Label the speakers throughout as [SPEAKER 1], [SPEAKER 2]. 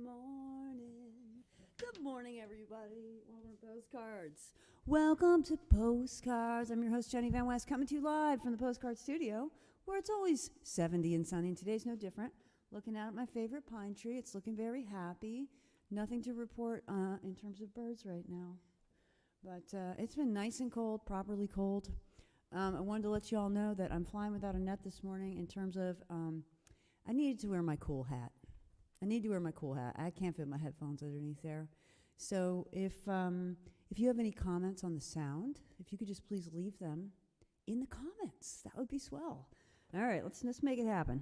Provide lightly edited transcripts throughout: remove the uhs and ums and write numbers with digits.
[SPEAKER 1] morning. Good morning, everybody. Welcome to Postcards. Welcome to Postcards. I'm your host, Jenny Van West, coming to you live from the Postcard Studio, where it's always 70 and sunny, and today's no different. Looking out at my favorite pine tree. It's looking very happy. Nothing to report in terms of birds right now. But it's been nice and cold, properly cold. I wanted to let you all know that I'm flying without a net this morning in terms of I needed to wear my cool hat. I can't fit my headphones underneath there. So if you have any comments on the sound, if you could just please leave them in the comments, that would be swell. All right, let's make it happen.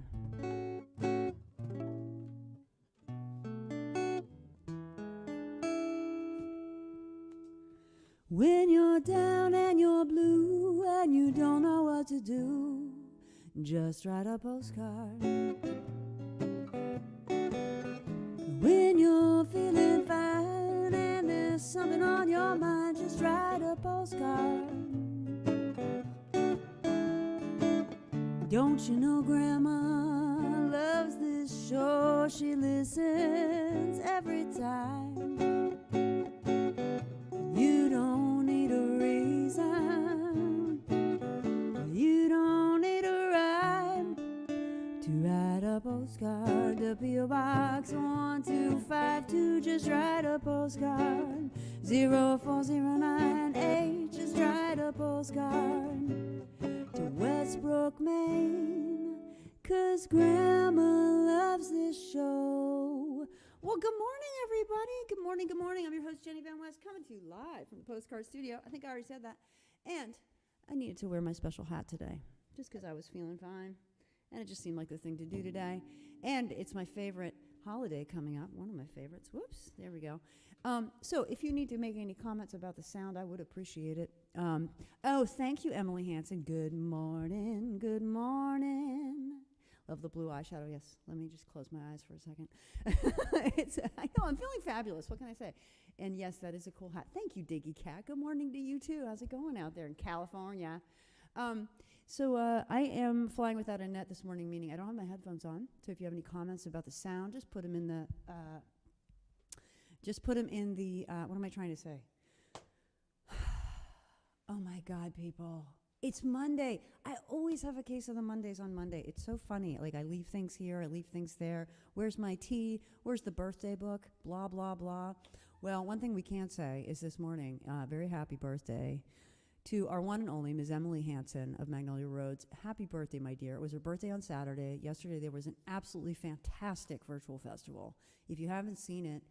[SPEAKER 1] When you're down and you're blue and you don't know what to do, just write a postcard. When you're feeling fine and there's something on your mind, just write a postcard. Don't you know Grandma loves this show? She listens every time. You don't need a reason, you don't need a rhyme to write a postcard. The P.O. Box 1252, just write a postcard. 04098, just write a postcard. To Westbrook, Maine, 'cause Grandma loves this show. Well, good morning, everybody. Good morning. I'm your host, Jenny Van West, coming to you live from the Postcard Studio. I think I already said that. And I needed to wear my special hat today, just because I was feeling fine. And it just seemed like the thing to do today. And it's my favorite holiday coming up, one of my favorites. Whoops, there we go. So if you need to make any comments about the sound, I would appreciate it. Oh, thank you, Emily Hansen. Good morning. Love the blue eyeshadow, yes. Let me just close my eyes for a second. I know, I'm feeling fabulous. What can I say? And yes, that is a cool hat. Thank you, Diggy Cat. Good morning to you, too. How's it going out there in California? So I am flying without a net this morning, meaning I don't have my headphones on. So if you have any comments about the sound, just put them in the, what am I trying to say? Oh, my God, people. It's Monday. I always have a case of the Mondays on Monday. It's so funny. Like, I leave things here, I leave things there. Where's my tea? Where's the birthday book? Blah, blah, blah. Well, one thing we can say is this morning, very happy birthday to our one and only Ms. Emily Hansen of Magnolia Roads. Happy birthday, my dear. It was her birthday on Saturday. Yesterday, there was an absolutely fantastic virtual festival. If you haven't seen it,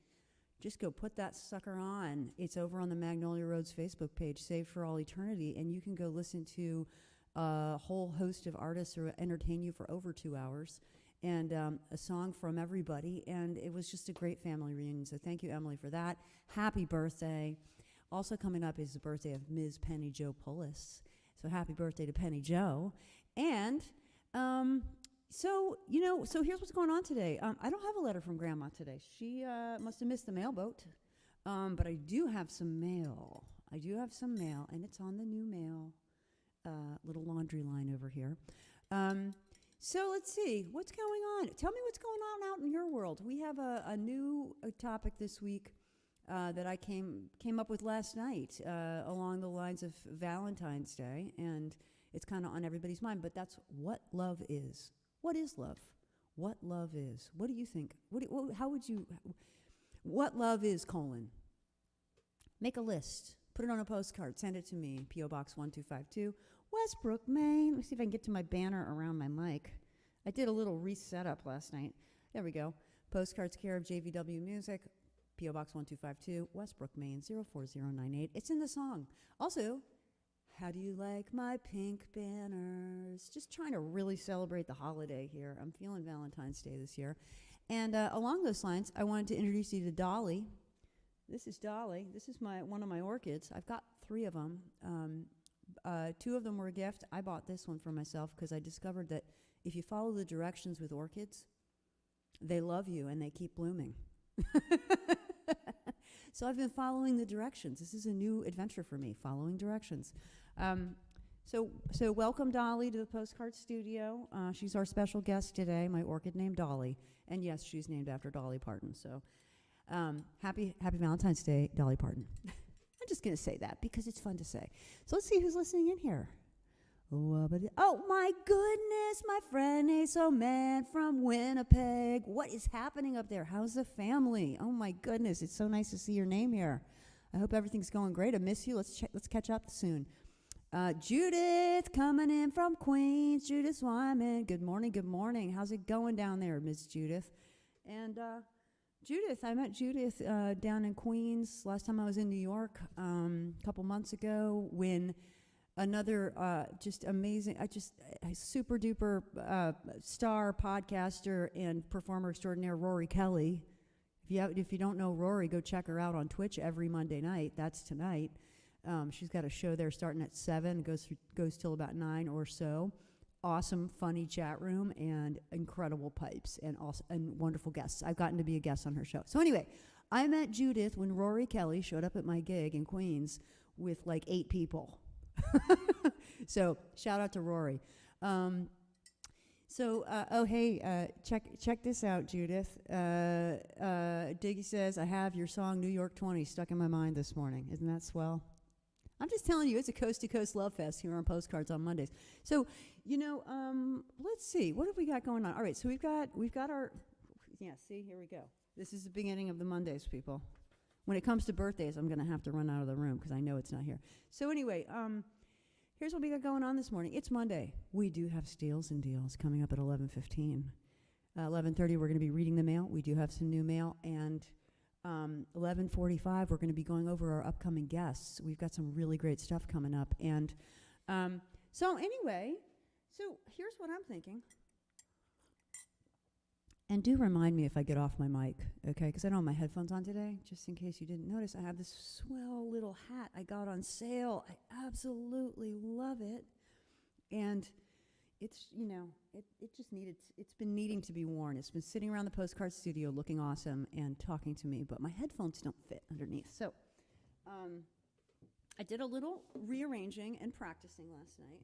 [SPEAKER 1] just go put that sucker on. It's over on the Magnolia Roads Facebook page, Saved for All Eternity, and you can go listen to a whole host of artists who entertain you for over 2 hours, and a song from everybody, and it was just a great family reunion, so thank you, Emily, for that. Happy birthday. Also coming up is the birthday of Ms. Penny Jo Pullis, so happy birthday to Penny Jo. And so here's what's going on today. I don't have a letter from Grandma today. She must have missed the mailboat. But I do have some mail. And it's on the new mail little laundry line over here. So let's see. What's going on? Tell me what's going on out in your world. We have a new topic this week that I came up with last night along the lines of Valentine's Day. And it's kind of on everybody's mind. But that's what love is. What is love? What love is? What do you think? What love is, : Make a list. Put it on a postcard. Send it to me. P.O. Box 1252, Westbrook, Maine. Let me see if I can get to my banner around my mic. I did a little reset up last night. There we go. Postcards care of JVW Music. P.O. Box 1252, Westbrook, Maine, 04098. It's in the song. Also, how do you like my pink banners? Just trying to really celebrate the holiday here. I'm feeling Valentine's Day this year. And along those lines, I wanted to introduce you to Dolly. This is Dolly. This is one of my orchids. I've got 3 of them. 2 of them were a gift. I bought this one for myself because I discovered that if you follow the directions with orchids, they love you and they keep blooming. So I've been following the directions. This is a new adventure for me, following directions. So welcome Dolly to the Postcard Studio. She's our special guest today, my orchid named Dolly. And yes, she's named after Dolly Parton. So happy Valentine's Day, Dolly Parton. I'm just going to say that because it's fun to say. So let's see who's listening in here. Oh my goodness, my friend Aso Man from Winnipeg. What is happening up there? How's the family? Oh my goodness, it's so nice to see your name here. I hope everything's going great. I miss you. Let's catch up soon. Judith coming in from Queens. Judith Wyman. Good morning, good morning. How's it going down there, Miss Judith? And Judith, I met Judith down in Queens last time I was in New York a couple months ago when another just amazing, a super duper star podcaster and performer extraordinaire, Rory Kelly. If you don't know Rory, go check her out on Twitch every Monday night. That's tonight. She's got a show there starting at 7, goes till about 9 or so. Awesome, funny chat room and incredible pipes and wonderful guests. I've gotten to be a guest on her show. So anyway, I met Judith when Rory Kelly showed up at my gig in Queens with like 8 people. So shout out to Rory. Check this out, Judith. Diggy says, I have your song New York 20 stuck in my mind this morning. Isn't that swell? I'm just telling you, it's a coast-to-coast love fest here on Postcards on Mondays. So, let's see. What have we got going on? All right, so we've got our, see, here we go. This is the beginning of the Mondays, people. When it comes to birthdays, I'm going to have to run out of the room because I know it's not here. So anyway, here's what we got going on this morning. It's Monday. We do have Steals and Deals coming up at 11:15. 11:30, we're going to be reading the mail. We do have some new mail. And 11:45, we're going to be going over our upcoming guests. We've got some really great stuff coming up. And so here's what I'm thinking. And do remind me if I get off my mic, okay? Because I don't have my headphones on today. Just in case you didn't notice, I have this swell little hat I got on sale. I absolutely love it. And it's, it's been needing to be worn. It's been sitting around the Postcard Studio looking awesome and talking to me, but my headphones don't fit underneath. So I did a little rearranging and practicing last night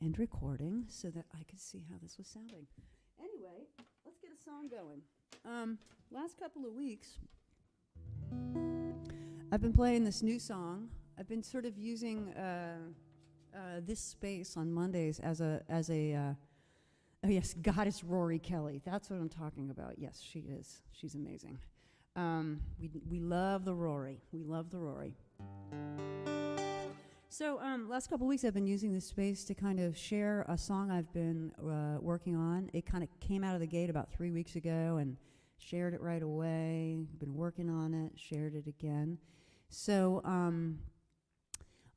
[SPEAKER 1] and recording so that I could see how this was sounding. Anyway, let's get a song going. Last couple of weeks, I've been playing this new song. I've been sort of using this space on Mondays as a yes, Goddess Rory Kelly. That's what I'm talking about. Yes, she is. She's amazing. We love the Rory. We love the Rory. So last couple of weeks I've been using this space to kind of share a song I've been working on. It kind of came out of the gate about 3 weeks ago and shared it right away. Been working on it, shared it again. So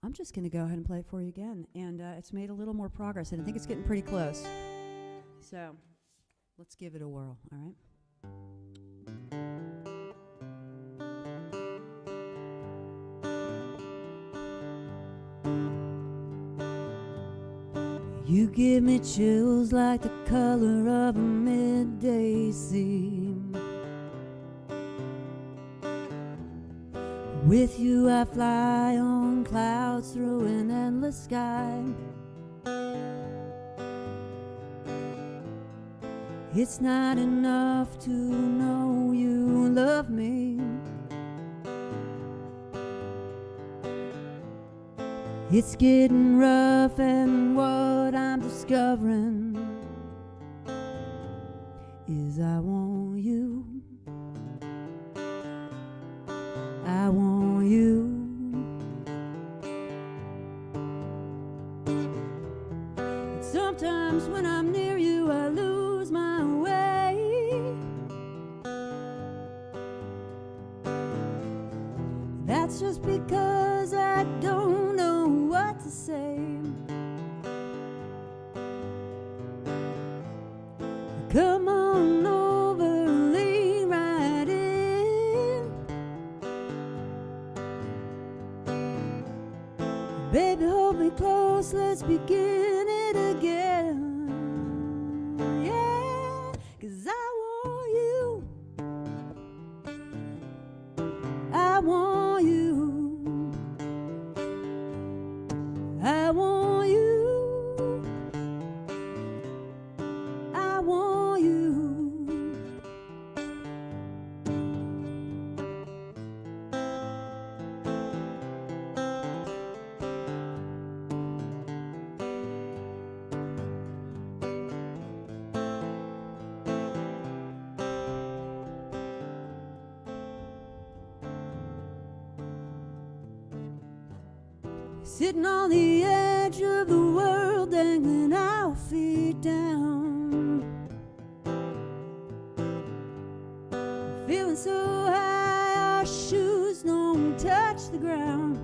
[SPEAKER 1] I'm just going to go ahead and play it for you again. And it's made a little more progress, and I think it's getting pretty close. So let's give it a whirl, all right? You give me chills like the color of a midday sea. With you I fly on clouds through an endless sky. It's not enough to know you love me. It's getting rough, and what I'm discovering is I want you. I want you. And sometimes when I'm near you, I lose my way. That's just because I don't know what to say. Come on over, lean right in. Baby, hold me close, let's begin it again. Yeah, 'cause I want you. I want you. I want sitting on the edge of the world, dangling our feet down, feeling so high our shoes don't touch the ground.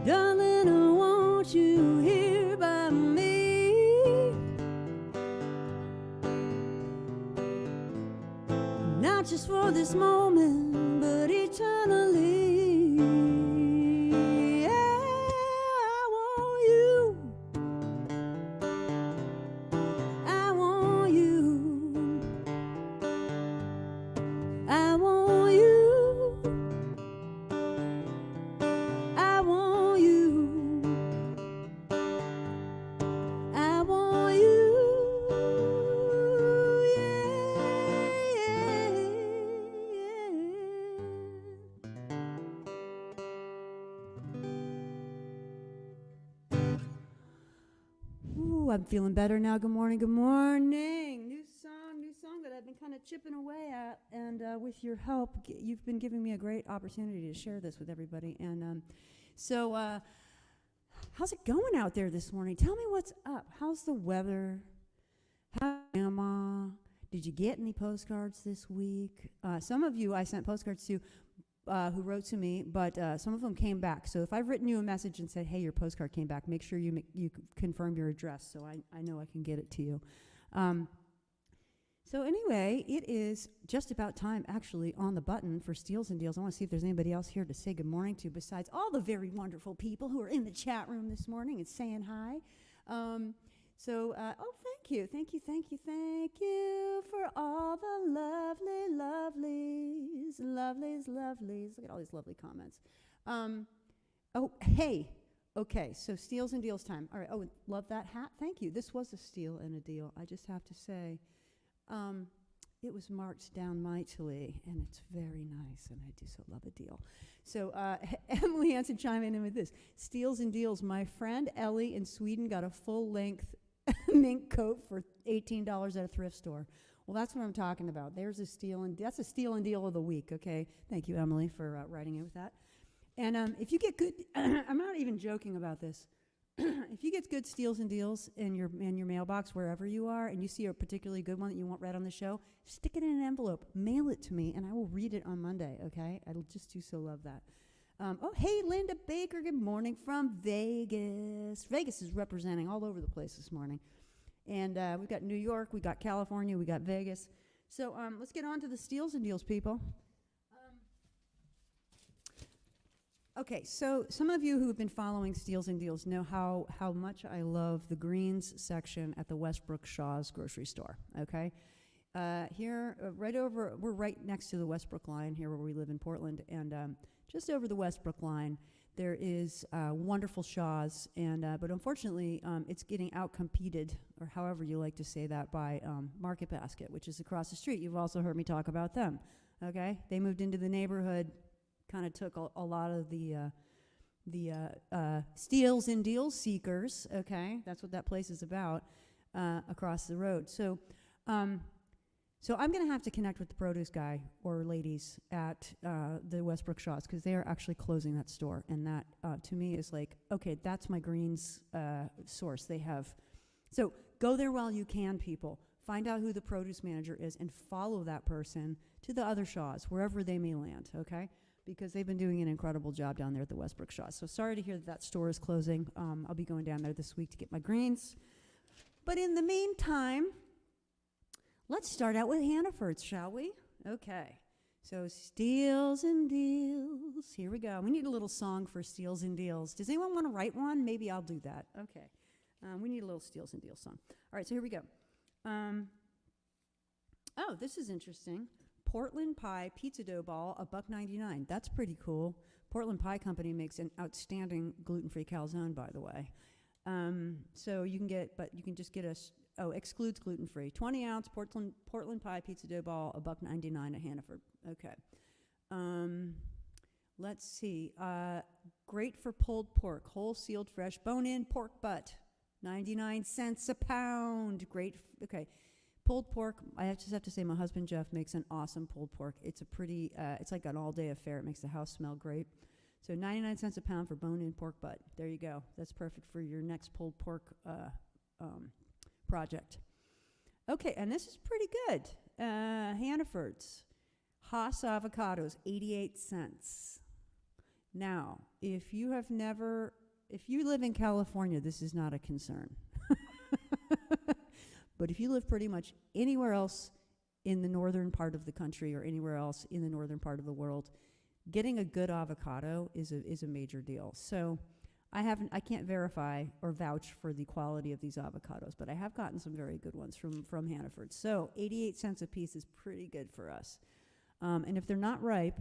[SPEAKER 1] Darling, I want you here by me, not just for this moment, but eternally. Yeah, I want you. I want you. I want you. I want you. I want you. Yeah, yeah, yeah. Ooh, I'm feeling better now. Good morning, good morning. New song that I've been kind of chipping away at, and with your help, you've been giving me a great opportunity to share this with everybody. And so, how's it going out there this morning? Tell me what's up. How's the weather? How's Grandma? Did you get any postcards this week? Some of you I sent postcards to who wrote to me, but some of them came back. So if I've written you a message and said, hey, your postcard came back, make sure you confirm your address so I know I can get it to you. So anyway, it is just about time, actually, on the button for Steals and Deals. I want to see if there's anybody else here to say good morning to besides all the very wonderful people who are in the chat room this morning and saying hi. Thank you for all the lovelies. Look at all these lovely comments. Okay, so Steals and Deals time. All right, love that hat. Thank you. This was a steal and a deal, I just have to say. It was marked down mightily, and it's very nice, and I do so love a deal. So Emily Hansen chiming in with this. Steals and Deals. My friend Ellie in Sweden got a full-length mink coat for $18 at a thrift store. Well, that's what I'm talking about. There's a steal, and that's a steal and deal of the week, okay? Thank you, Emily, for writing in with that. And if you get good, I'm not even joking about this. If you get good steals and deals in your mailbox wherever you are, and you see a particularly good one that you want read on the show, stick it in an envelope, mail it to me, and I will read it on Monday. Okay, I just do so love that. Hey, Linda Baker, good morning from Vegas. Vegas is representing all over the place this morning, and we've got New York, we got California, we got Vegas. So let's get on to the steals and deals, people. Okay, so some of you who have been following Steals and Deals know how much I love the greens section at the Westbrook Shaw's grocery store, okay? Here, we're right next to the Westbrook line here where we live in Portland, and just over the Westbrook line, there is wonderful Shaw's, and but unfortunately, it's getting outcompeted, or however you like to say that, by Market Basket, which is across the street. You've also heard me talk about them, okay? They moved into the neighborhood, kind of took a lot of the steals and deals seekers, okay? That's what that place is about, across the road. So I'm going to have to connect with the produce guy or ladies at the Westbrook Shaw's, because they are actually closing that store, and that, to me, is like, okay, that's my greens source. They have, so go there while you can, people. Find out who the produce manager is and follow that person to the other Shaw's, wherever they may land, okay? Because they've been doing an incredible job down there at the Westbrook Shaw's. So sorry to hear that store is closing. I'll be going down there this week to get my greens. But in the meantime, let's start out with Hannaford's, shall we? Okay. So Steals and Deals. Here we go. We need a little song for Steals and Deals. Does anyone want to write one? Maybe I'll do that. Okay. We need a little Steals and Deals song. All right, so here we go. This is interesting. Portland Pie Pizza Dough Ball, $1.99. That's pretty cool. Portland Pie Company makes an outstanding gluten-free calzone, by the way. So you can just get excludes gluten-free. 20-ounce Portland Pie Pizza Dough Ball, $1.99 at Hannaford. Okay. Let's see. Great for pulled pork, whole, sealed, fresh, bone-in pork butt, 99 cents a pound. Great. Okay. Pulled pork, just have to say my husband Jeff makes an awesome pulled pork. It's a pretty, it's like an all-day affair. It makes the house smell great. So 99 cents a pound for bone-in pork butt. There you go. That's perfect for your next pulled pork project. Okay, and this is pretty good. Hannaford's Haas avocados, 88 cents. Now, if you live in California, this is not a concern. But if you live pretty much anywhere else in the northern part of the country or anywhere else in the northern part of the world, getting a good avocado is a major deal. So I can't verify or vouch for the quality of these avocados, but I have gotten some very good ones from Hannaford. So 88 cents a piece is pretty good for us. And if they're not ripe,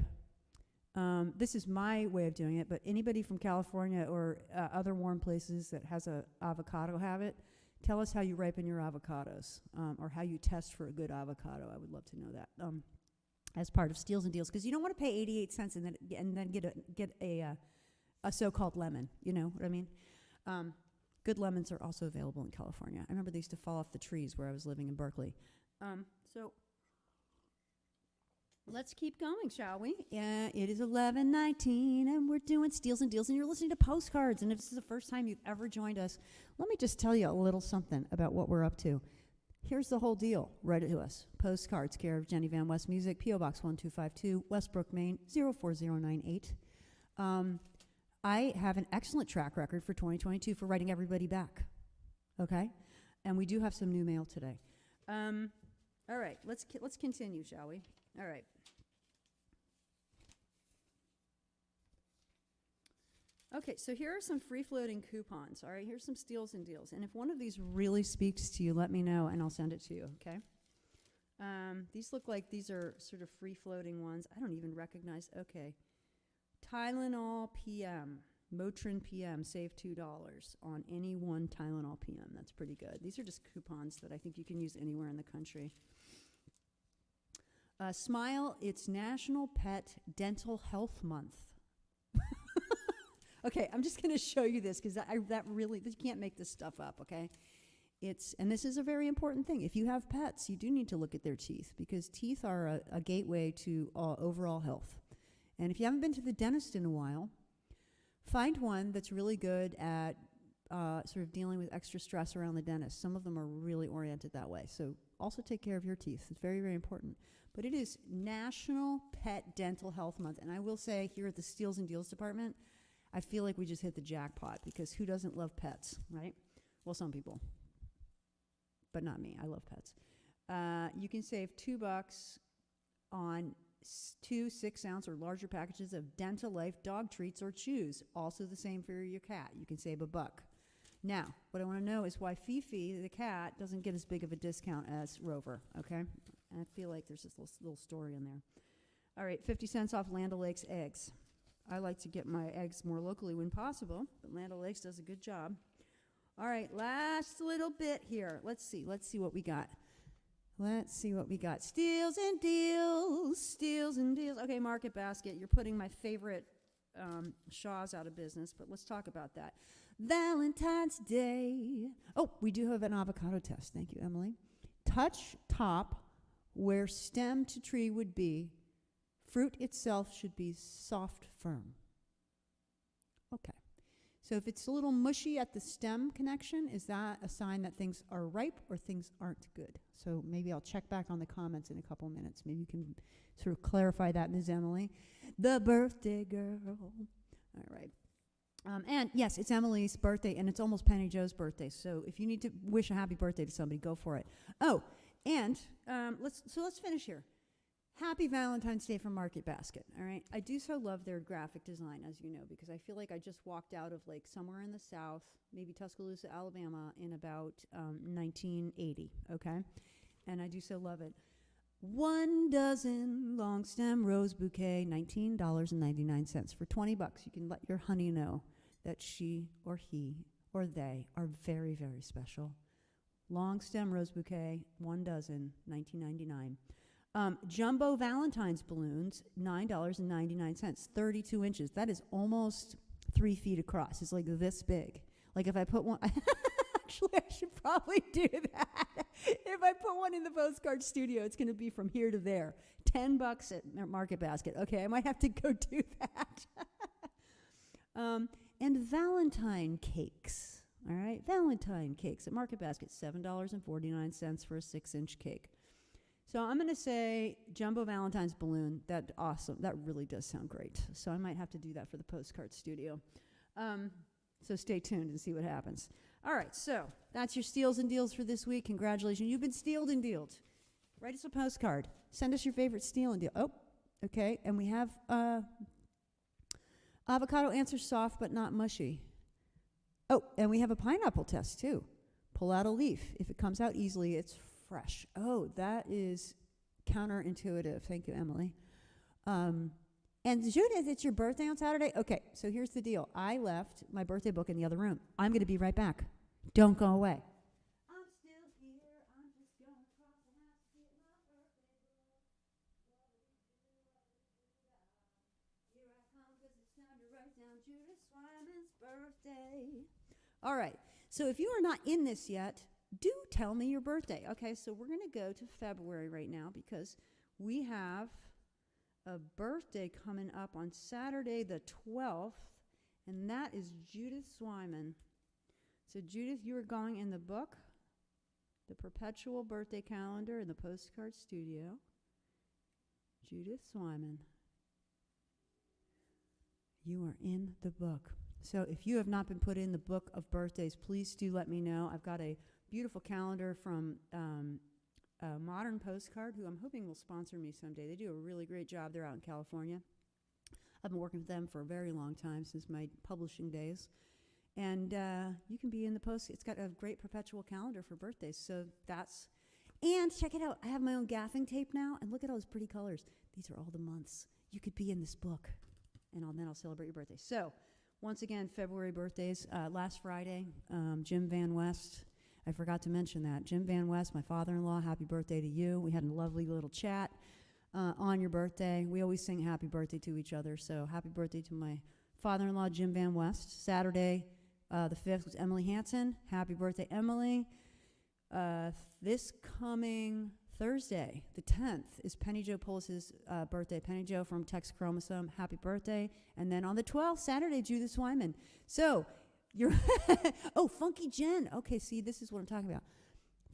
[SPEAKER 1] this is my way of doing it, but anybody from California or other warm places that has a avocado habit, tell us how you ripen your avocados, or how you test for a good avocado. I would love to know that as part of Steals and Deals, because you don't want to pay 88 cents and then get a so-called lemon. You know what I mean? Good lemons are also available in California. I remember they used to fall off the trees where I was living in Berkeley. So let's keep going, shall we? It is 11:19, and we're doing Steals and Deals, and you're listening to Postcards. And if this is the first time you've ever joined us, let me just tell you a little something about what we're up to. Here's the whole deal. Write it to us. Postcards, care of Jenny Van West Music, P.O. Box 1252, Westbrook, Maine, 04098. I have an excellent track record for 2022 for writing everybody back, okay? And we do have some new mail today. All right, let's continue, shall we? All right. Okay, so here are some free-floating coupons. All right, here's some Steals and Deals. And if one of these really speaks to you, let me know, and I'll send it to you, okay? These look like these are sort of free-floating ones. I don't even recognize. Okay. Tylenol PM, Motrin PM, save $2 on any one Tylenol PM. That's pretty good. These are just coupons that I think you can use anywhere in the country. Smile, it's National Pet Dental Health Month. Okay, I'm just going to show you this because you can't make this stuff up, okay? And this is a very important thing. If you have pets, you do need to look at their teeth because teeth are a gateway to overall health. And if you haven't been to the dentist in a while, find one that's really good at sort of dealing with extra stress around the dentist. Some of them are really oriented that way. So also take care of your teeth. It's very, very important. But it is National Pet Dental Health Month. And I will say here at the Steals and Deals department, I feel like we just hit the jackpot because who doesn't love pets, right? Well, some people, but not me. I love pets. You can save $2 on 2 6-ounce or larger packages of Dental Life dog treats or chews. Also the same for your cat. You can save $1. Now, what I want to know is why Fifi, the cat, doesn't get as big of a discount as Rover, okay? And I feel like there's this little story in there. All right, 50 cents off Land O'Lakes eggs. I like to get my eggs more locally when possible, but Land O'Lakes does a good job. All right, last little bit here. Let's see what we got. Steals and Deals. Okay, Market Basket, you're putting my favorite Shaws out of business, but let's talk about that. Valentine's Day. Oh, we do have an avocado test. Thank you, Emily. Touch top where stem to tree would be. Fruit itself should be soft, firm. Okay. So if it's a little mushy at the stem connection, is that a sign that things are ripe or things aren't good? So maybe I'll check back on the comments in a couple minutes. Maybe you can sort of clarify that, Ms. Emily. The birthday girl. All right. And yes, it's Emily's birthday, and it's almost Penny Joe's birthday. So if you need to wish a happy birthday to somebody, go for it. Oh, and let's finish here. Happy Valentine's Day from Market Basket, all right? I do so love their graphic design, as you know, because I feel like I just walked out of, like, somewhere in the South, maybe Tuscaloosa, Alabama, in about 1980, okay? And I do so love it. 1 dozen long stem rose bouquet, $19.99. For $20, you can let your honey know that she or he or they are very, very special. Long stem rose bouquet, 1 dozen, $19.99. Jumbo Valentine's balloons, $9.99, 32 inches. That is almost 3 feet across. It's like this big. Like if I put one, Actually, I should probably do that. If I put one in the postcard studio, it's going to be from here to there. $10 at Market Basket. Okay, I might have to go do that. And Valentine cakes. All right, Valentine cakes at Market Basket, $7.49 for a 6-inch cake. So I'm going to say Jumbo Valentine's balloon. That's awesome. That really does sound great. So I might have to do that for the postcard studio. So stay tuned and see what happens. All right, so that's your steals and deals for this week. Congratulations. You've been stealed and dealed. Write us a postcard. Send us your favorite steal and deal. Oh, okay. And we have avocado answers soft but not mushy. Oh, and we have a pineapple test, too. Pull out a leaf. If it comes out easily, it's fresh. Oh, that is counterintuitive. Thank you, Emily. And Judith, it's your birthday on Saturday? Okay, so here's the deal. I left my birthday book in the other room. I'm going to be right back. Don't go away. I'm still here. I'm just going to cross the house to get my birthday book. Here I come because it's time to write down Judith Swyman's birthday. All right, so if you are not in this yet, do tell me your birthday. Okay, so we're going to go to February right now because we have a birthday coming up on Saturday the 12th, and that is Judith Swyman. So Judith, you are going in the book, the perpetual birthday calendar in the postcard studio. Judith Swyman. You are in the book. So if you have not been put in the book of birthdays, please do let me know. I've got a beautiful calendar from Modern Postcard, who I'm hoping will sponsor me someday. They do a really great job. They're out in California. I've been working with them for a very long time, since my publishing days. And you can be in the post. It's got a great perpetual calendar for birthdays. So that's, and check it out. I have my own gaffing tape now, and look at all those pretty colors. These are all the months. You could be in this book, and then I'll celebrate your birthday. So once again, February birthdays. Last Friday, Jim Van West. I forgot to mention that. Jim Van West, my father-in-law, happy birthday to you. We had a lovely little chat on your birthday. We always sing happy birthday to each other, so happy birthday to my father-in-law, Jim Van West. Saturday, the 5th, was Emily Hansen. Happy birthday, Emily. This coming Thursday, the 10th, is Penny Jo Polis's birthday. Penny Jo from Tex Chromosome, happy birthday. And then on the 12th, Saturday, Judith Swyman. So, you're oh, Funky Jen. Okay, see, this is what I'm talking about.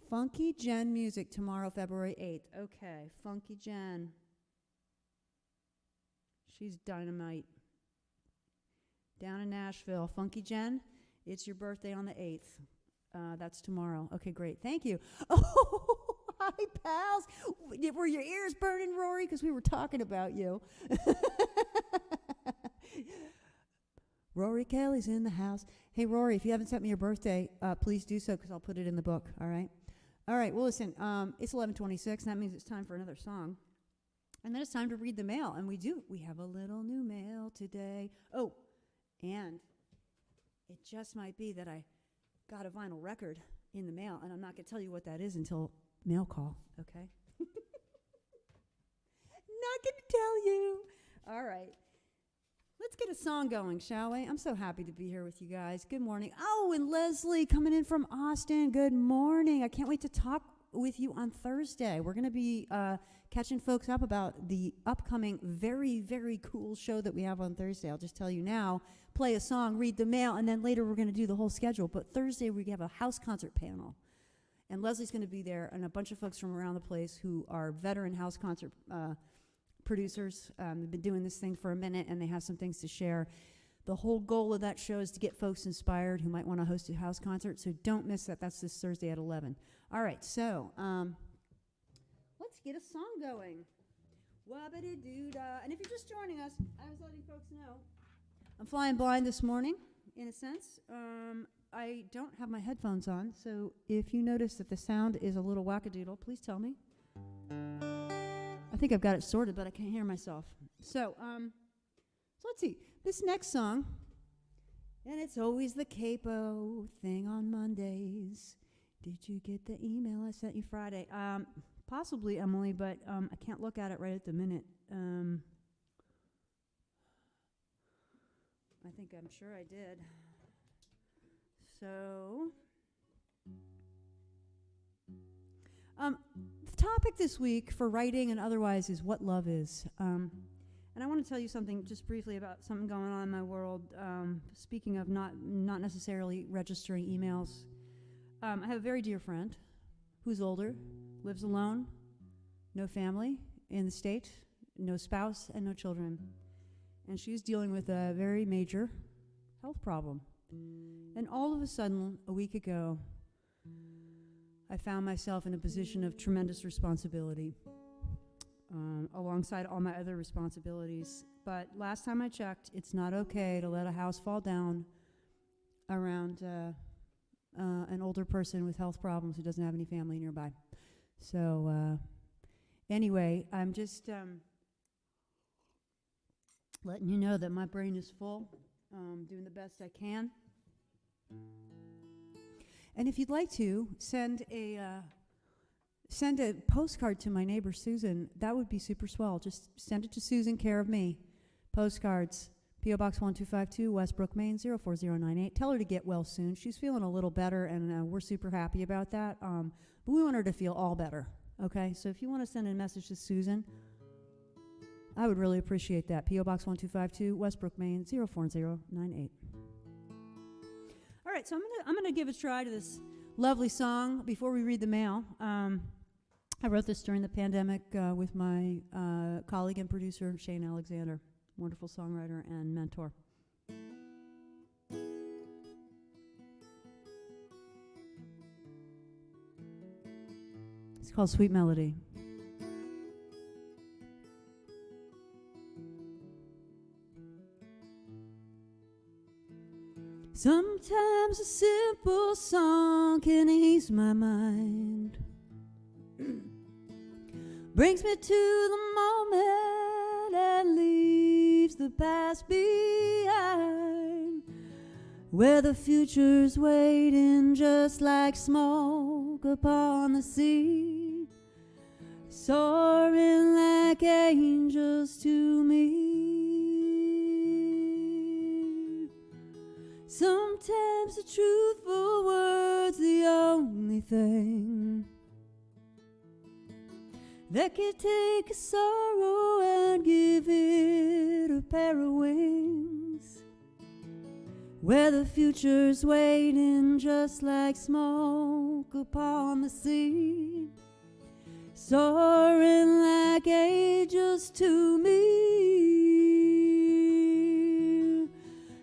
[SPEAKER 1] Funky Jen music tomorrow, February 8th. Okay, Funky Jen. She's dynamite. Down in Nashville. Funky Jen, it's your birthday on the 8th. That's tomorrow. Okay, great. Thank you. Oh, hi, pals. Were your ears burning, Rory? Because we were talking about you. Rory Kelly's in the house. Hey, Rory, if you haven't sent me your birthday, please do so, because I'll put it in the book, all right? All right, well, listen, it's 11:26, and that means it's time for another song. And then it's time to read the mail, and we do. We have a little new mail today. Oh, and it just might be that I got a vinyl record in the mail, and I'm not going to tell you what that is until mail call, okay? Not going to tell you. All right. Let's get a song going, shall we? I'm so happy to be here with you guys. Good morning. Oh, and Leslie coming in from Austin. Good morning. I can't wait to talk with you on Thursday. We're going to be catching folks up about the upcoming very, very cool show that we have on Thursday. I'll just tell you now, play a song, read the mail, and then later we're going to do the whole schedule. But Thursday we have a house concert panel. And Leslie's going to be there, and a bunch of folks from around the place who are veteran house concert producers. They've been doing this thing for a minute, and they have some things to share. The whole goal of that show is to get folks inspired who might want to host a house concert, so don't miss that. That's this Thursday at 11. All right, so let's get a song going. Wabba-dee-doo-dah. And if you're just joining us, I was letting folks know I'm flying blind this morning, in a sense. I don't have my headphones on, so if you notice that the sound is a little wackadoodle, please tell me. I think I've got it sorted, but I can't hear myself. So let's see. This next song, and it's always the capo thing on Mondays. Did you get the email I sent you Friday? Possibly, Emily, but I can't look at it right at the minute. I'm sure I did. So, The topic this week for writing and otherwise is what love is. And I want to tell you something just briefly about something going on in my world. Speaking of not necessarily registering emails, I have a very dear friend who's older, lives alone, no family in the state, no spouse, and no children. And she's dealing with a very major health problem. And all of a sudden, a week ago, I found myself in a position of tremendous responsibility, alongside all my other responsibilities. But last time I checked, it's not okay to let a house fall down around an older person with health problems who doesn't have any family nearby. So anyway, I'm just letting you know that my brain is full, doing the best I can. And if you'd like to send a postcard to my neighbor Susan, that would be super swell. Just send it to Susan, care of me. Postcards, P.O. Box 1252, Westbrook, Maine 04098. Tell her to get well soon. She's feeling a little better, and we're super happy about that. But we want her to feel all better. Okay, so if you want to send a message to Susan, I would really appreciate that. P.O. Box 1252, Westbrook, Maine 04098. All right, so I'm gonna give a try to this lovely song before we read the mail. I wrote this during the pandemic with my colleague and producer Shane Alexander, wonderful songwriter and mentor. It's called Sweet Melody. Sometimes a simple song can ease my mind, brings me to the moment and leaves the past behind, where the future's waiting just like smoke upon the sea, soaring like angels to me. Sometimes the truthful word's the only thing that can take a sorrow and give it a pair of wings, where the future's waiting just like smoke upon the sea, soaring like angels to me.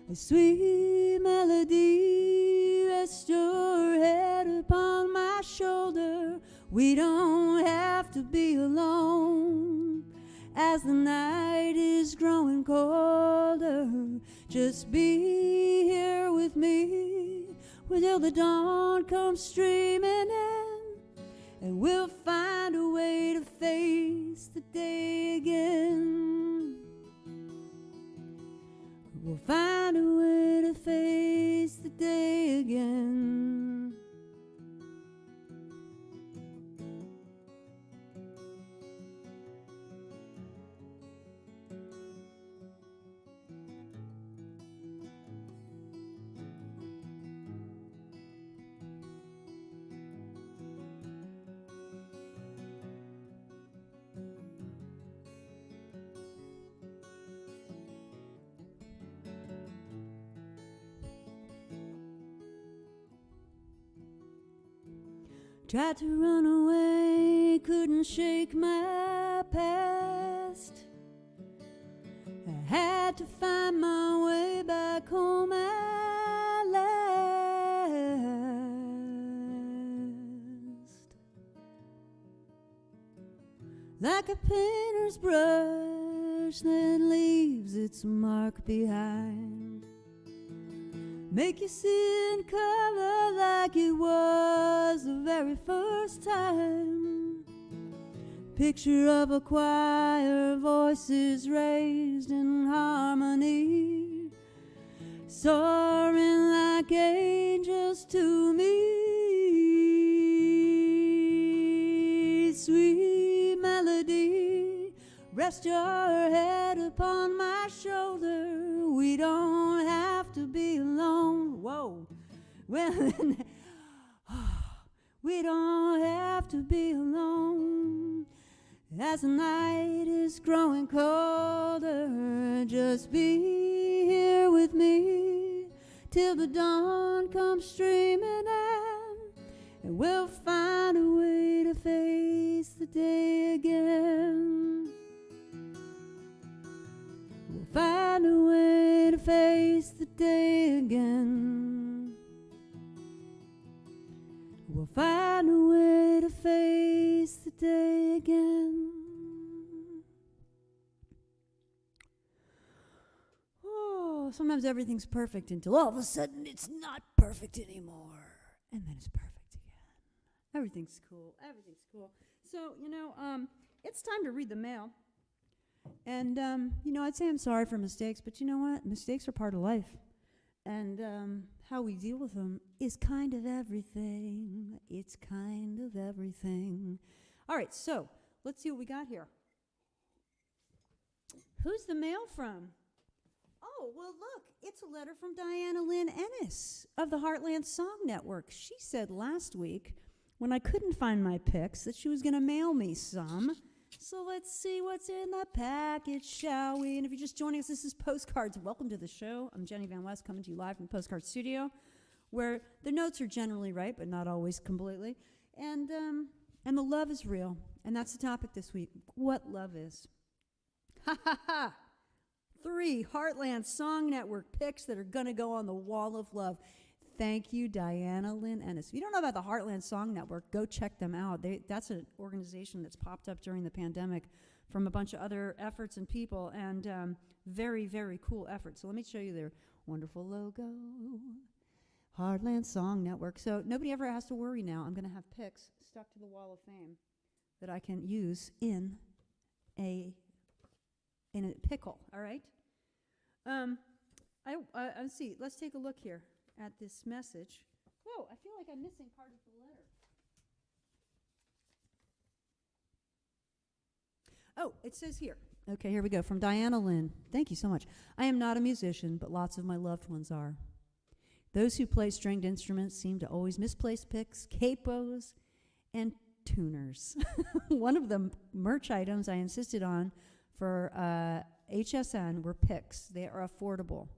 [SPEAKER 1] A sweet melody, rest your head upon my shoulder. We don't have to be alone as the night is growing colder. Just be here with me until the dawn comes streaming in, and we'll find a way to face the day again. We'll find a way to face the day again. Tried to run away, couldn't shake my past. I had to find my way back home at last. Like a painter's brush that leaves its mark behind, make you see in color like it was the very first time. Picture of a choir, voices raised in harmony, soaring like angels to me. Sweet melody, rest your head upon my shoulder. We don't have to be alone. Whoa. Well, We don't have to be alone as the night is growing colder. Just be here with me till the dawn comes streaming in, and we'll find a way to face the day again. We'll find a way to face the day again. We'll find a way to face the day again. Oh, sometimes everything's perfect until all of a sudden it's not perfect anymore. And then it's perfect again. Everything's cool. Everything's cool. So, it's time to read the mail. And, I'd say I'm sorry for mistakes, but you know what? Mistakes are part of life. And how we deal with them is kind of everything. It's kind of everything. All right, so let's see what we got here. Who's the mail from? Oh, well, look, it's a letter from Diana Lynn Ennis of the Heartland Song Network. She said last week, when I couldn't find my picks, that she was going to mail me some. So let's see what's in the package, shall we? And if you're just joining us, this is Postcards. Welcome to the show. I'm Jenny Van West, coming to you live from Postcard Studio, where the notes are generally right, but not always completely. And the love is real. And that's the topic this week, what love is. Ha ha ha! 3 Heartland Song Network picks that are going to go on the wall of love. Thank you, Diana Lynn Ennis. If you don't know about the Heartland Song Network, go check them out. That's an organization that's popped up during the pandemic from a bunch of other efforts and people, and very, very cool efforts. So let me show you their wonderful logo. Heartland Song Network. So nobody ever has to worry now. I'm going to have picks stuck to the wall of fame that I can use in a pickle, all right? Let's see. Let's take a look here at this message. Whoa, I feel like I'm missing part of the letter. Oh, it says here. Okay, here we go. From Diana Lynn. Thank you so much. I am not a musician, but lots of my loved ones are. Those who play stringed instruments seem to always misplace picks, capos, and tuners. One of the merch items I insisted on for HSN were picks. They are affordable.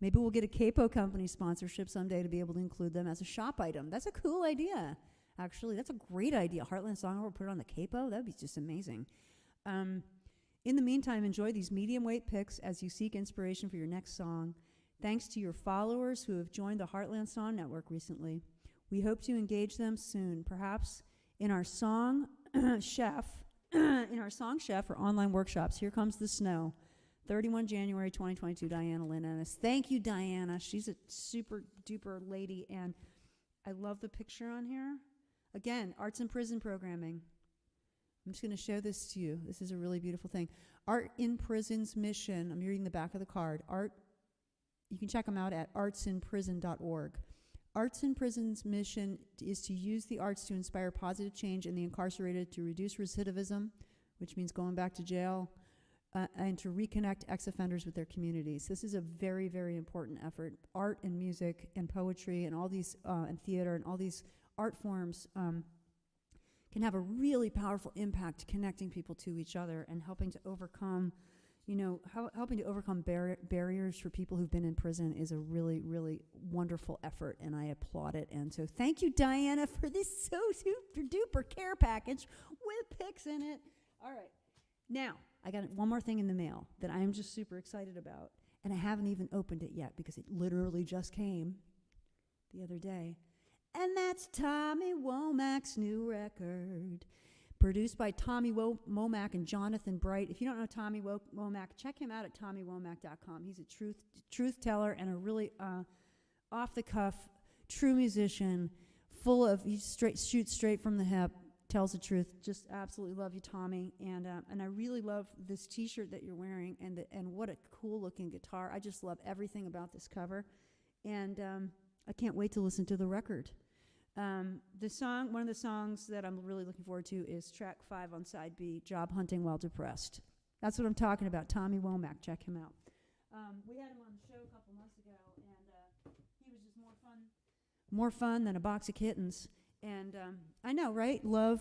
[SPEAKER 1] Maybe we'll get a capo company sponsorship someday to be able to include them as a shop item. That's a cool idea. Actually, that's a great idea. Heartland Song will put it on the capo. That would be just amazing. In the meantime, enjoy these medium weight picks as you seek inspiration for your next song. Thanks to your followers who have joined the Heartland Song Network recently. We hope to engage them soon, perhaps in our song chef, or online workshops. Here Comes the Snow. 31 January 2022, Diana Lynn Ennis. Thank you, Diana. She's a super duper lady, and I love the picture on here. Again, Arts in Prison programming. I'm just going to show this to you. This is a really beautiful thing. Art in Prison's mission. I'm reading the back of the card. You can check them out at artsinprison.org. Arts in Prison's mission is to use the arts to inspire positive change in the incarcerated, to reduce recidivism, which means going back to jail, and to reconnect ex-offenders with their communities. This is a very, very important effort. Art and music and poetry and all these, and theater and all these art forms can have a really powerful impact connecting people to each other and helping to overcome, barriers for people who've been in prison is a really, really wonderful effort, and I applaud it. And so thank you, Diana, for this so super duper care package with pics in it. All right. Now, I got one more thing in the mail that I'm just super excited about, and I haven't even opened it yet because it literally just came the other day. And that's Tommy Womack's new record, produced by Tommy Womack and Jonathan Bright. If you don't know Tommy Womack, check him out at TommyWomack.com. He's a truth teller and a really off-the-cuff, true musician, he shoots straight from the hip, tells the truth. Just absolutely love you, Tommy. And I really love this T-shirt that you're wearing, and what a cool-looking guitar. I just love everything about this cover. And I can't wait to listen to the record. One of the songs that I'm really looking forward to is track 5 on side B, Job Hunting While Depressed. That's what I'm talking about. Tommy Womack, check him out. We had him on the show a couple months ago, and he was just more fun than a box of kittens. And I know, right? Love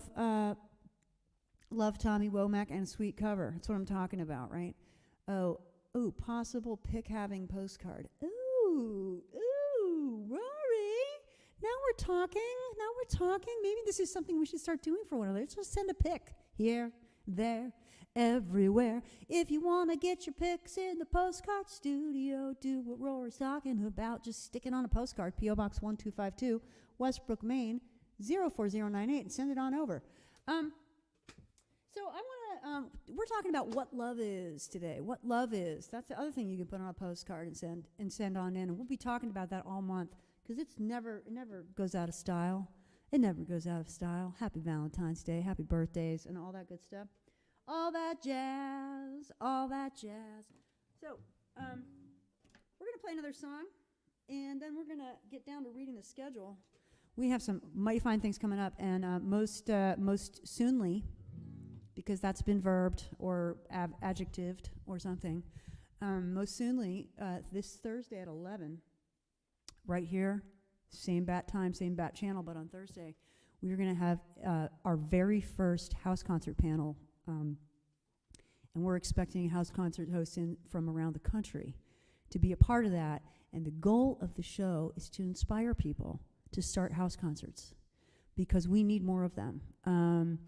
[SPEAKER 1] Tommy Womack and Sweet Cover. That's what I'm talking about, right? Oh, possible pick-having postcard. Ooh, Rory. Now we're talking. Maybe this is something we should start doing for one another. Let's just send a pic here, there, everywhere. If you want to get your pics in the postcard studio, do what Rory's talking about. Just stick it on a postcard, P.O. Box 1252, Westbrook, Maine, 04098, and send it on over. So I want to, we're talking about what love is today. What love is. That's the other thing you can put on a postcard and send on in. And we'll be talking about that all month because it never goes out of style. It never goes out of style. Happy Valentine's Day, happy birthdays, and all that good stuff. All that jazz. So we're going to play another song, and then we're going to get down to reading the schedule. We have some mighty fine things coming up, and most soonly, because that's been verbed or adjectived or something. Most soonly, this Thursday at 11, right here, same bat time, same bat channel, but on Thursday, we're going to have our very first house concert panel, and we're expecting house concert hosts in from around the country to be a part of that. And the goal of the show is to inspire people to start house concerts, because we need more of them. Thank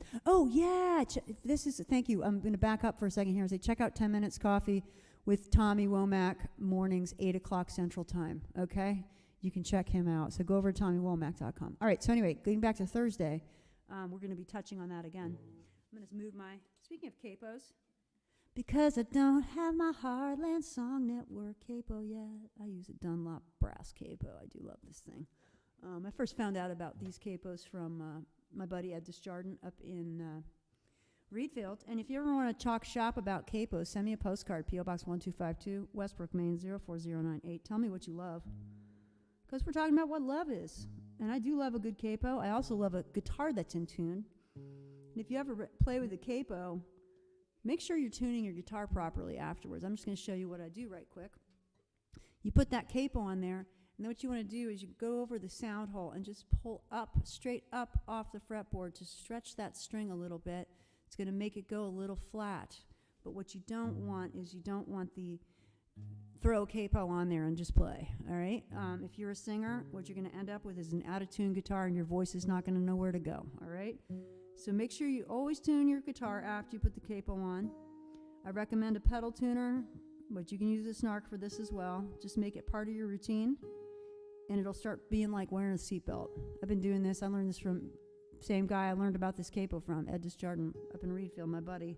[SPEAKER 1] you. I'm going to back up for a second here and say, check out 10 Minutes Coffee with Tommy Womack, mornings, 8 o'clock Central Time, okay? You can check him out. So go over to TommyWomack.com. All right, so anyway, getting back to Thursday, we're going to be touching on that again. I'm going to move speaking of capos, because I don't have my Heartland Song Network capo yet. I use a Dunlop brass capo. I do love this thing. I first found out about these capos from my buddy Ed Desjardins up in Reedfield. And if you ever want to talk shop about capos, send me a postcard, P.O. Box 1252, Westbrook, Maine, 04098. Tell me what you love. Because we're talking about what love is. And I do love a good capo. I also love a guitar that's in tune. And if you ever play with a capo, make sure you're tuning your guitar properly afterwards. I'm just going to show you what I do right quick. You put that capo on there, and then what you want to do is you go over the sound hole and just pull up, straight up off the fretboard to stretch that string a little bit. It's going to make it go a little flat. But what you don't want is you don't want the throw a capo on there and just play, all right? If you're a singer, what you're going to end up with is an out-of-tune guitar, and your voice is not going to know where to go, all right? So make sure you always tune your guitar after you put the capo on. I recommend a pedal tuner, but you can use a snark for this as well. Just make it part of your routine, and it'll start being like wearing a seatbelt. I've been doing this. I learned this from same guy I learned about this capo from, Ed Desjardins, up in Reedfield, my buddy.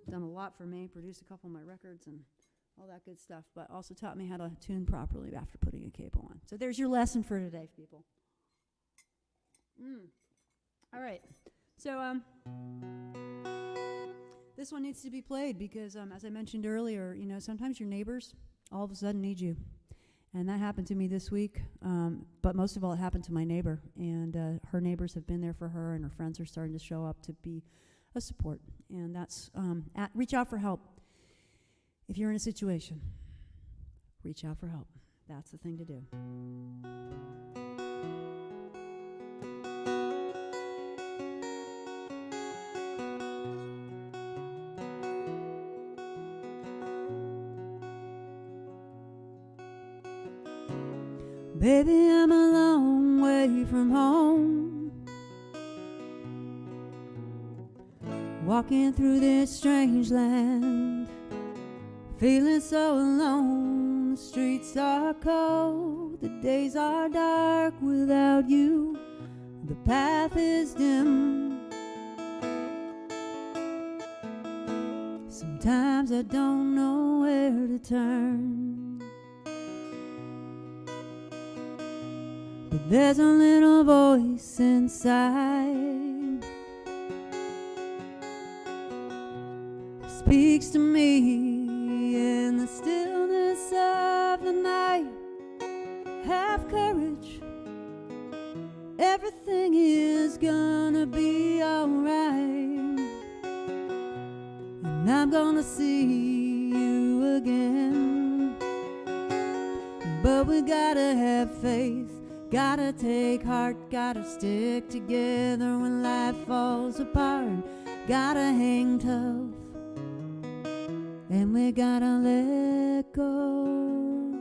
[SPEAKER 1] Done a lot for me, produced a couple of my records and all that good stuff, but also taught me how to tune properly after putting a capo on. So there's your lesson for today, people. All right. So this one needs to be played because, as I mentioned earlier, you know, sometimes your neighbors all of a sudden need you. And that happened to me this week, but most of all, it happened to my neighbor. And her neighbors have been there for her, and her friends are starting to show up to be a support. And that's, reach out for help. If you're in a situation, reach out for help. That's the thing to do. Baby, I'm a long way from home, walking through this strange land, feeling so alone. The streets are cold, the days are dark without you, the path is dim. Sometimes I don't know where to turn, but there's a little voice inside, speaks to me in the stillness of the night. Have courage, everything is gonna be alright, and I'm gonna see you again. But we gotta have faith, Gotta take heart, gotta stick together when life falls apart. Gotta hang tough, and we gotta let go.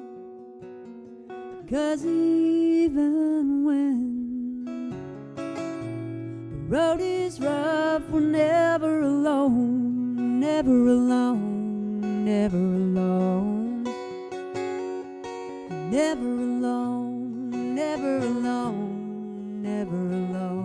[SPEAKER 1] 'Cause even when the road is rough, we're never alone, never alone, never alone, never alone, never alone, never alone.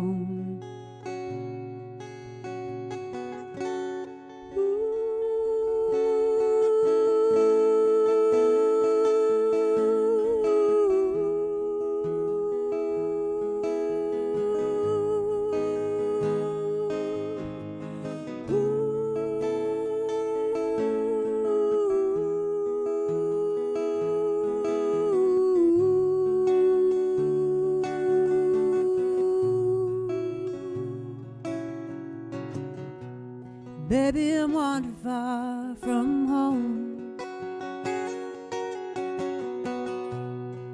[SPEAKER 1] Baby, I'm wandering far from home,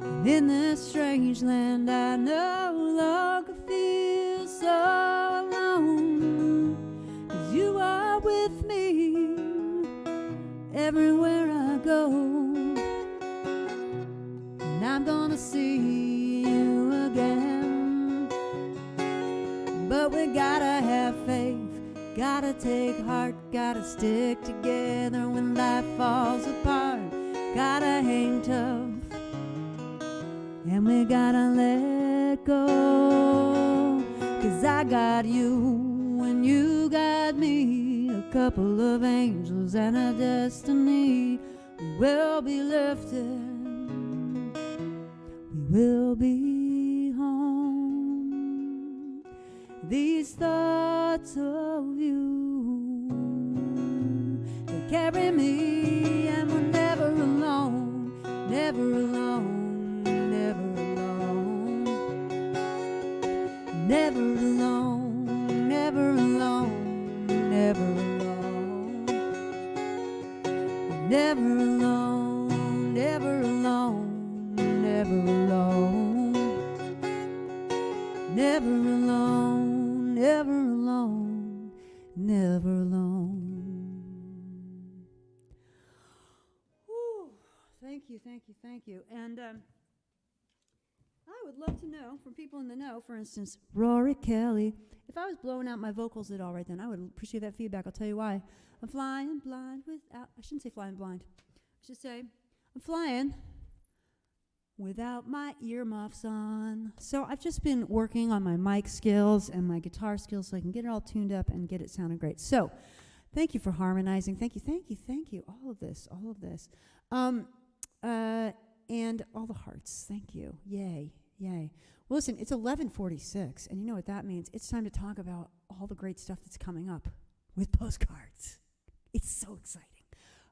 [SPEAKER 1] and in this strange land I no longer feel so alone. 'Cause you are with me everywhere I go, and I'm gonna see you again. But we gotta have faith, gotta take heart, gotta stick together when life falls apart. Gotta hang tough, and we gotta let go. 'Cause I got you and you got me, a couple of angels and a destiny. We will be lifted, we will be home. These thoughts of you, they carry me, and we're never alone, never alone, never alone, never alone, never alone, never alone, never alone, never alone, never alone, never alone, never alone, never alone. Whew. Thank you, thank you, thank you. And I would love to know from people in the know, for instance, Rory Kelly. If I was blowing out my vocals at all right then, I would appreciate that feedback. I'll tell you why. I'm flying blind without, I shouldn't say flying blind. I should say I'm flying without my earmuffs on. So I've just been working on my mic skills and my guitar skills so I can get it all tuned up and get it sounding great. So thank you for harmonizing. Thank you, thank you, thank you. All of this, all of this. And all the hearts. Thank you. Yay, yay. Well, listen, it's 11:46, and you know what that means. It's time to talk about all the great stuff that's coming up with postcards. It's so exciting.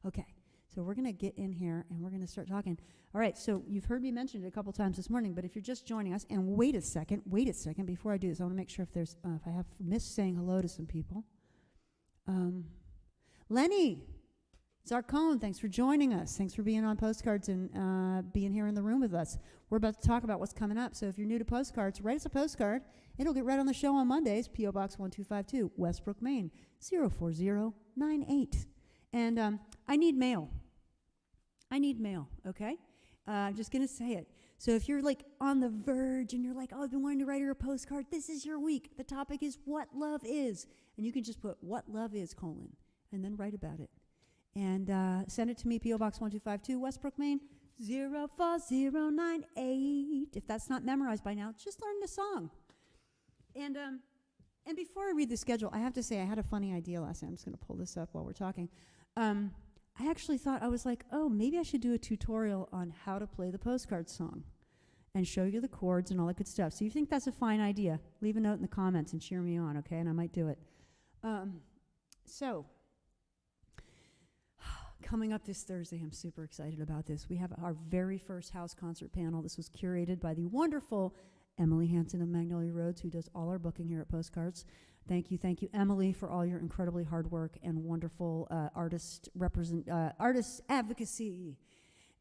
[SPEAKER 1] Okay, so we're going to get in here, and we're going to start talking. All right, so you've heard me mention it a couple times this morning, but if you're just joining us, and wait a second, before I do this, I want to make sure if I have missed saying hello to some people. Lenny Zarcone, thanks for joining us. Thanks for being on Postcards and being here in the room with us. We're about to talk about what's coming up, so if you're new to Postcards, write us a postcard. It'll get read on the show on Mondays, P.O. Box 1252, Westbrook, Maine, 04098. And I need mail. Okay? I'm just going to say it. So if you're like on the verge and you're like, oh, I've been wanting to write her a postcard, this is your week. The topic is what love is. And you can just put what love is, and then write about it. And send it to me, P.O. Box 1252, Westbrook, Maine, 04098. If that's not memorized by now, just learn the song. And before I read the schedule, I have to say I had a funny idea last night. I'm just going to pull this up while we're talking. I actually thought, I was like, oh, maybe I should do a tutorial on how to play the postcard song and show you the chords and all that good stuff. So you think that's a fine idea, leave a note in the comments and cheer me on, okay? And I might do it. So coming up this Thursday, I'm super excited about this. We have our very first house concert panel. This was curated by the wonderful Emily Hansen of Magnolia Roads, who does all our booking here at Postcards. Thank you, Emily, for all your incredibly hard work and wonderful artist advocacy.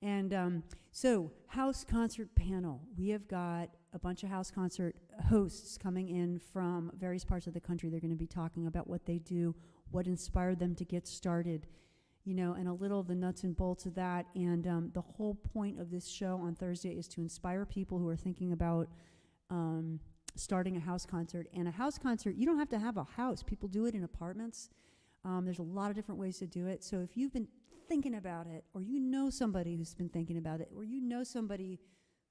[SPEAKER 1] And so, house concert panel. We have got a bunch of house concert hosts coming in from various parts of the country. They're going to be talking about what they do, what inspired them to get started, you know, and a little of the nuts and bolts of that. And the whole point of this show on Thursday is to inspire people who are thinking about starting a house concert. And a house concert, you don't have to have a house. People do it in apartments. There's a lot of different ways to do it. So if you've been thinking about it, or you know somebody who's been thinking about it, or you know somebody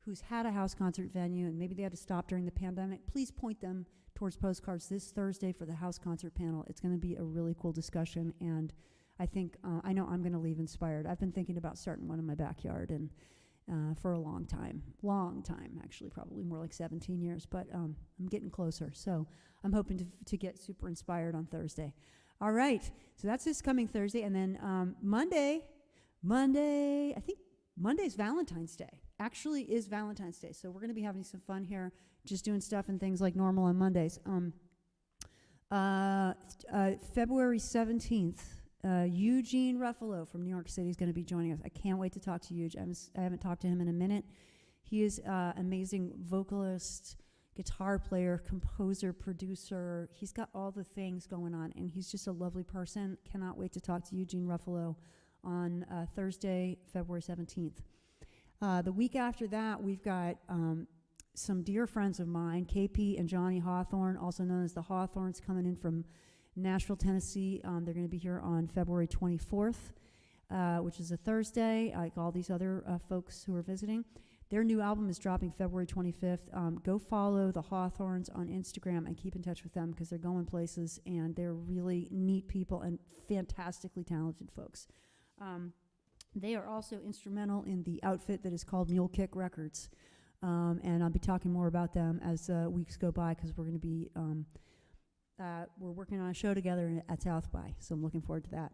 [SPEAKER 1] who's had a house concert venue and maybe they had to stop during the pandemic, please point them towards Postcards this Thursday for the house concert panel. It's going to be a really cool discussion, and I think, I know I'm going to leave inspired. I've been thinking about starting one in my backyard and for a long time, actually, probably more like 17 years, but I'm getting closer. So I'm hoping to get super inspired on Thursday. All right, so that's this coming Thursday, and then Monday, I think Monday's Valentine's Day. Actually is Valentine's Day, so we're going to be having some fun here, just doing stuff and things like normal on Mondays. February 17th, Eugene Ruffalo from New York City is going to be joining us. I can't wait to talk to Eugene. I haven't talked to him in a minute. He is amazing vocalist, guitar player, composer, producer. He's got all the things going on, and he's just a lovely person. Cannot wait to talk to Eugene Ruffalo on Thursday, February 17th. The week after that, we've got some dear friends of mine, KP and Johnny Hawthorn, also known as the Hawtthorns, coming in from Nashville, Tennessee. They're going to be here on February 24th, which is a Thursday, like all these other folks who are visiting. Their new album is dropping February 25th. Go follow the Hawthorns on Instagram and keep in touch with them, because they're going places, and they're really neat people and fantastically talented folks. They are also instrumental in the outfit that is called Mule Kick Records. And I'll be talking more about them as weeks go by, because we're going to be, we're working on a show together at South by, so I'm looking forward to that.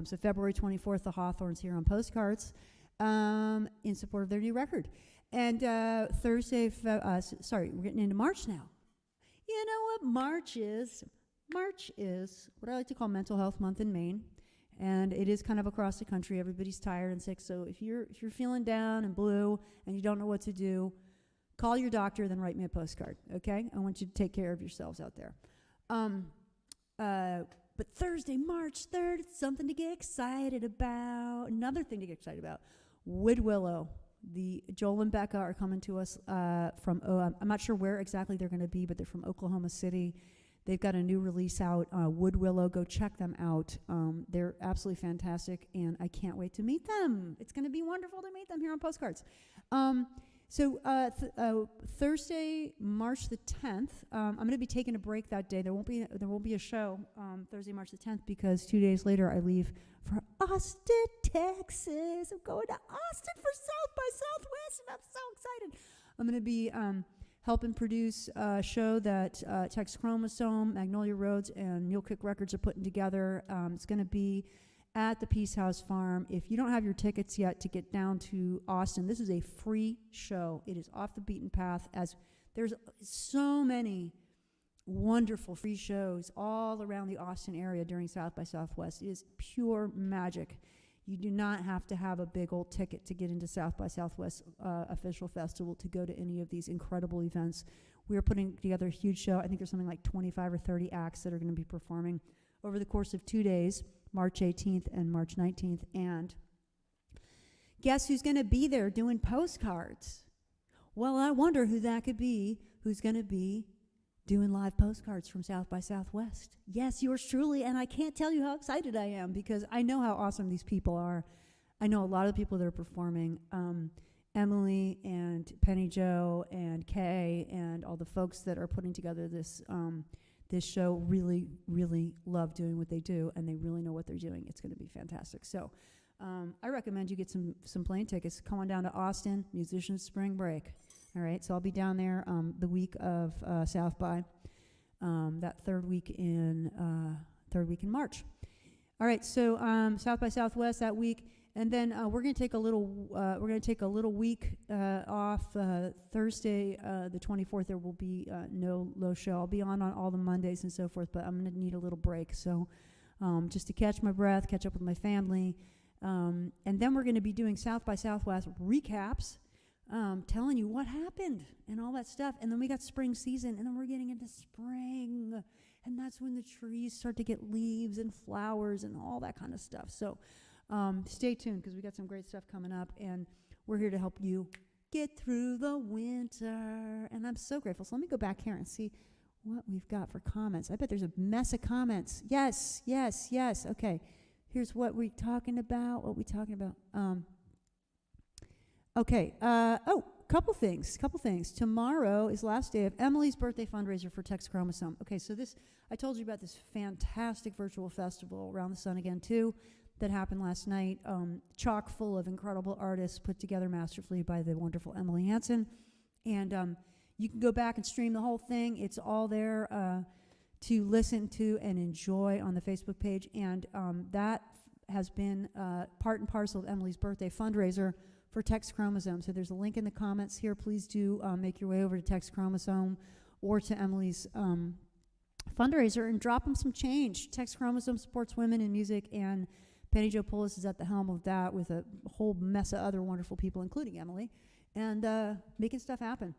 [SPEAKER 1] So February 24th, the Hawthorns here on Postcards in support of their new record. And Thursday, sorry, we're getting into March now. You know what March is? March is what I like to call Mental Health Month in Maine. And it is kind of across the country. Everybody's tired and sick. So if you're feeling down and blue and you don't know what to do, call your doctor, then write me a postcard, okay? I want you to take care of yourselves out there. But Thursday, March 3rd, it's something to get excited about. Another thing to get excited about, Woodwillow. Joel and Becca are coming to us from, I'm not sure where exactly they're going to be, but they're from Oklahoma City. They've got a new release out, Woodwillow. Go check them out. They're absolutely fantastic, and I can't wait to meet them. It's going to be wonderful to meet them here on Postcards. So Thursday, March the 10th, I'm going to be taking a break that day. There won't be a show Thursday, March the 10th, because 2 days later I leave for Austin, Texas. I'm going to Austin for South by Southwest, and I'm so excited. I'm going to be helping produce a show that Tex Chromosome, Magnolia Roads, and Mule Kick Records are putting together. It's going to be at the Peace House Farm. If you don't have your tickets yet to get down to Austin, this is a free show. It is off the beaten path, as there's so many wonderful free shows all around the Austin area during South by Southwest. It is pure magic. You do not have to have a big old ticket to get into South by Southwest official festival to go to any of these incredible events. We are putting together a huge show. I think there's something like 25 or 30 acts that are going to be performing over the course of 2 days, March 18th and March 19th. And guess who's going to be there doing postcards? Well, I wonder who that could be, who's going to be doing live postcards from South by Southwest. Yes, yours truly, and I can't tell you how excited I am, because I know how awesome these people are. I know a lot of the people that are performing, Emily and Penny Jo and Kay and all the folks that are putting together this this show really, really love doing what they do, and they really know what they're doing. It's going to be fantastic. So I recommend you get some plane tickets. Come on down to Austin, Musicians Spring Break. All right, so I'll be down there the week of South by, that third week in March. All right, so South by Southwest that week, and then we're going to take a little week off. Thursday, the 24th, there will be no low show. I'll be on all the Mondays and so forth, but I'm going to need a little break. So just to catch my breath, catch up with my family, and then we're going to be doing South by Southwest recaps. telling you what happened and all that stuff. And then we got spring season, and then we're getting into spring. And that's when the trees start to get leaves and flowers and all that kind of stuff. So stay tuned, because we got some great stuff coming up, and we're here to help you get through the winter. And I'm so grateful. So let me go back here and see what we've got for comments. I bet there's a mess of comments. Yes. Okay. Here's what we're talking about. Okay. Couple things. Tomorrow is last day of Emily's birthday fundraiser for Tex Chromosome. Okay, so I told you about this fantastic virtual festival, Around the Sun Again 2, that happened last night. Chock full of incredible artists put together masterfully by the wonderful Emily Hansen. And you can go back and stream the whole thing. It's all there to listen to and enjoy on the Facebook page. And that has been part and parcel of Emily's birthday fundraiser for Tex Chromosome. So there's a link in the comments here. Please do make your way over to Tex Chromosome or to Emily's fundraiser and drop them some change. Tex Chromosome supports women in music, and Penny Jo Poulos is at the helm of that with a whole mess of other wonderful people, including Emily, and making stuff happen.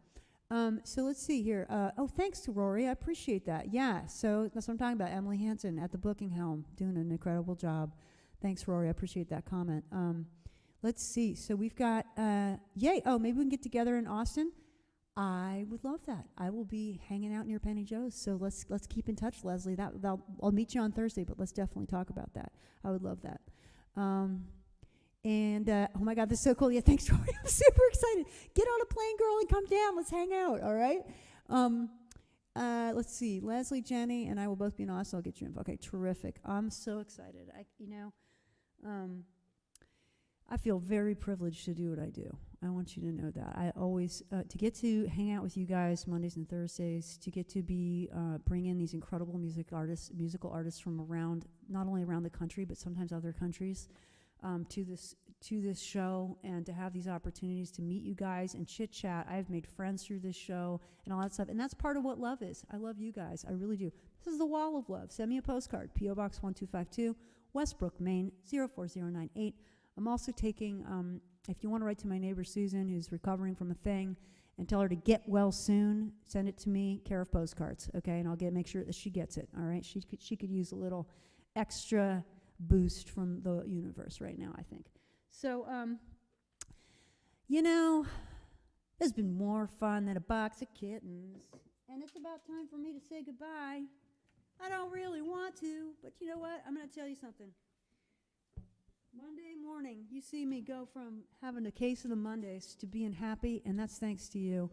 [SPEAKER 1] So let's see here. Thanks to Rory. I appreciate that. Yeah, so that's what I'm talking about. Emily Hansen at the booking helm, doing an incredible job. Thanks, Rory. I appreciate that comment. Let's see. So we've got, yay. Oh, maybe we can get together in Austin. I would love that. I will be hanging out near Penny Joe's. So let's keep in touch, Leslie. I'll meet you on Thursday, but let's definitely talk about that. I would love that. Oh my God, this is so cool. Yeah, thanks, Rory. I'm super excited. Get on a plane, girl, and come down. Let's hang out. All right. Let's see. Leslie, Jenny, and I will both be in Austin. I'll get you info. Okay, terrific. I'm so excited. I feel very privileged to do what I do. I want you to know that. I always, to get to hang out with you guys Mondays and Thursdays, to get to be, bring in these incredible musical artists from around, not only around the country, but sometimes other countries, to this show, and to have these opportunities to meet you guys and chit chat. I've made friends through this show and all that stuff. And that's part of what love is. I love you guys. I really do. This is the Wall of Love. Send me a postcard. P.O. Box 1252, Westbrook, Maine, 04098. I'm also taking, if you want to write to my neighbor Susan, who's recovering from a thing, and tell her to get well soon, send it to me, care of postcards, okay? And I'll make sure that she gets it, all right? She could use a little extra boost from the universe right now, I think. So, there's been more fun than a box of kittens. And it's about time for me to say goodbye. I don't really want to, but you know what? I'm going to tell you something. Monday morning, you see me go from having a case of the Mondays to being happy, and that's thanks to you.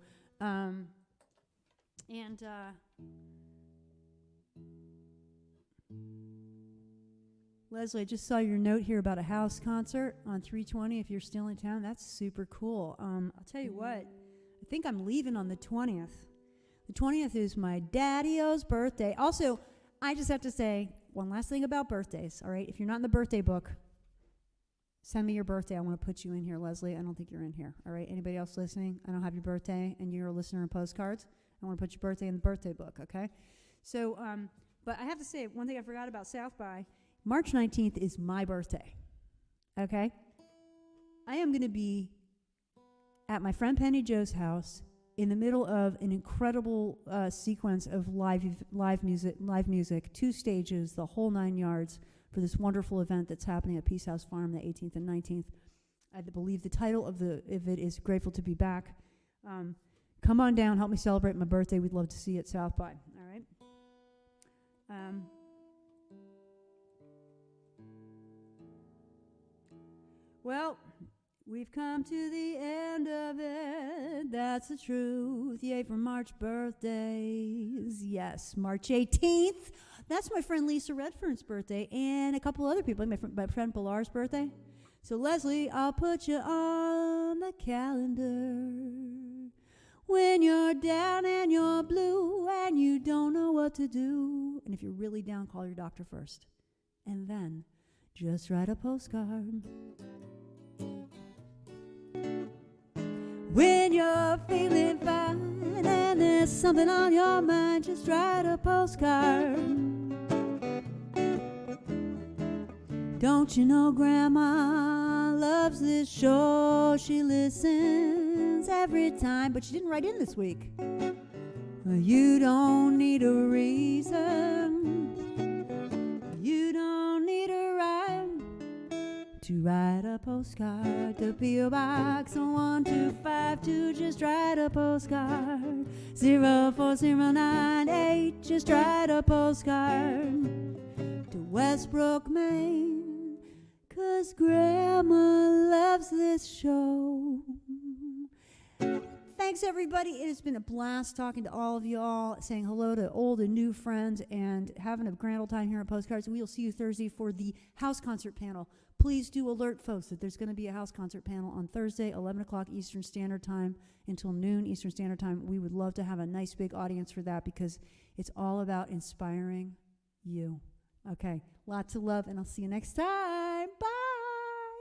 [SPEAKER 1] Leslie, I just saw your note here about a house concert on 320 if you're still in town. That's super cool. I'll tell you what, I think I'm leaving on the 20th. The 20th is my daddy-o's birthday. Also, I just have to say one last thing about birthdays, all right? If you're not in the birthday book, send me your birthday. I want to put you in here, Leslie. I don't think you're in here. All right? Anybody else listening? I don't have your birthday, and you're a listener in postcards. I want to put your birthday in the birthday book, okay? So, but I have to say, one thing I forgot about South by, March 19th is my birthday, okay? I am going to be at my friend Penny Joe's house in the middle of an incredible sequence of live music, 2 stages, the whole 9 yards, for this wonderful event that's happening at Peace House Farm the 18th and 19th. I believe the title of it is Grateful to Be Back. Come on down, help me celebrate my birthday. We'd love to see you at South by, all right? Well, we've come to the end of it. That's the truth. Yay for March birthdays. Yes, March 18th. That's my friend Lisa Redfern's birthday, and a couple other people, like my friend Pilar's birthday. So, Leslie, I'll put you on the calendar. When you're down and you're blue and you don't know what to do. And if you're really down, call your doctor first. And then just write a postcard. When you're feeling fine and there's something on your mind, just write a postcard. Don't you know Grandma loves this show? She listens every time, but she didn't write in this week. You don't need a reason. You don't need a rhyme to write a postcard to P.O. Box 1252. Just write a postcard. 04098. Just write a postcard to Westbrook, Maine. 'Cause Grandma loves this show. Thanks, everybody. It has been a blast talking to all of you all, saying hello to old and new friends, and having a grand old time here at Postcards. We'll see you Thursday for the house concert panel. Please do alert folks that there's going to be a house concert panel on Thursday, 11 o'clock Eastern Standard Time until noon Eastern Standard Time. We would love to have a nice big audience for that because it's all about inspiring you. Okay, lots of love, and I'll see you next time. Bye.